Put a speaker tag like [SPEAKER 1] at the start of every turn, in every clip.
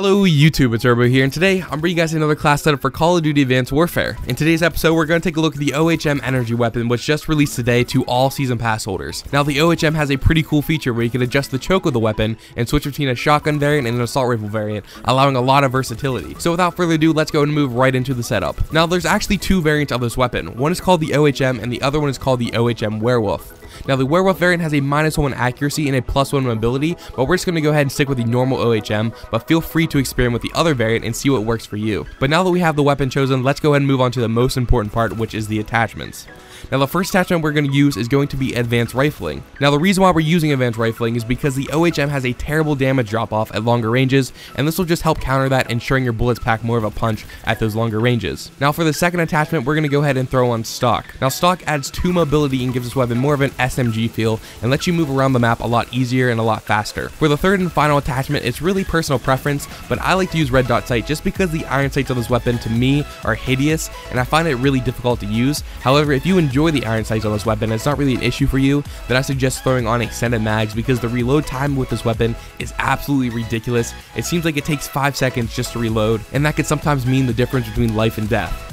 [SPEAKER 1] Hello YouTube, it's Urbo here, and today I'm bringing you guys another class setup for Call of Duty Advanced Warfare. In today's episode, we're going to take a look at the OHM energy weapon, which just released today to all season pass holders. Now, the OHM has a pretty cool feature where you can adjust the choke of the weapon and switch between a shotgun variant and an assault rifle variant, allowing a lot of versatility. So without further ado, let's go and move right into the setup. Now, there's actually two variants of this weapon. One is called the OHM and the other one is called the OHM Werewolf. Now, the Werewolf variant has a -1 accuracy and a +1 mobility, but we're just going to go ahead and stick with the normal OHM, but feel free to experiment with the other variant and see what works for you. But now that we have the weapon chosen, let's go ahead and move on to the most important part, which is the attachments. Now, the first attachment we're going to use is going to be advanced rifling. Now, the reason why we're using advanced rifling is because the OHM has a terrible damage drop-off at longer ranges, and this will just help counter that, ensuring your bullets pack more of a punch at those longer ranges. Now, for the second attachment, we're going to go ahead and throw on stock. Now, stock adds 2 mobility and gives this weapon more of an SMG feel, and lets you move around the map a lot easier and a lot faster. For the third and final attachment, it's really personal preference, but I like to use red dot sight just because the iron sights of this weapon to me are hideous, and I find it really difficult to use. However, if you enjoy the iron sights on this weapon and it's not really an issue for you, then I suggest throwing on extended mags because the reload time with this weapon is absolutely ridiculous. It seems like it takes 5 seconds just to reload, and that could sometimes mean the difference between life and death.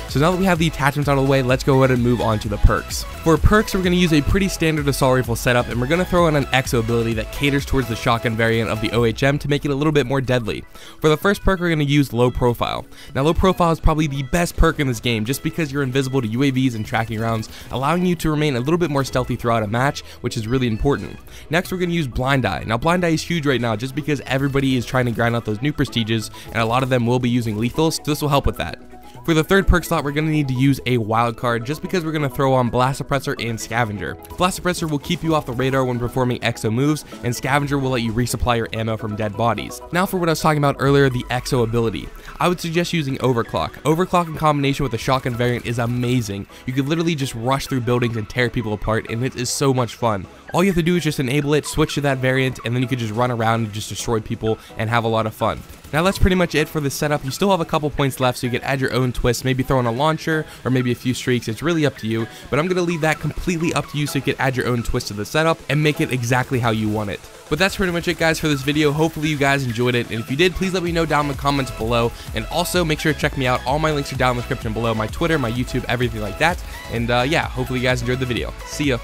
[SPEAKER 1] So now that we have the attachments out of the way, let's go ahead and move on to the perks. For perks, we're going to use a pretty standard assault rifle setup, and we're going to throw in an EXO ability that caters towards the shotgun variant of the OHM to make it a little bit more deadly. For the first perk, we're going to use low profile. Now, low profile is probably the best perk in this game just because you're invisible to UAVs and tracking rounds, allowing you to remain a little bit more stealthy throughout a match, which is really important. Next, we're going to use blind eye. Now, blind eye is huge right now just because everybody is trying to grind out those new prestiges, and a lot of them will be using lethals, so this will help with that. For the third perk slot, we're going to need to use a wild card just because we're going to throw on Blast Suppressor and Scavenger. Blast Suppressor will keep you off the radar when performing EXO moves, and Scavenger will let you resupply your ammo from dead bodies. Now for what I was talking about earlier, the EXO ability. I would suggest using Overclock. Overclock in combination with the shotgun variant is amazing. You could literally just rush through buildings and tear people apart, and it is so much fun. All you have to do is just enable it, switch to that variant, and then you could just run around and just destroy people and have a lot of fun. Now that's pretty much it for this setup. You still have a couple points left, so you can add your own twist, maybe throw in a launcher or maybe a few streaks. It's really up to you, but I'm going to leave that completely up to you so you can add your own twist to the setup and make it exactly how you want it. But that's pretty much it, guys, for this video. Hopefully you guys enjoyed it, and if you did, please let me know down in the comments below, and also make sure to check me out. All my links are down in the description below, my Twitter, my YouTube, everything like that. And yeah, hopefully you guys enjoyed the video. See ya.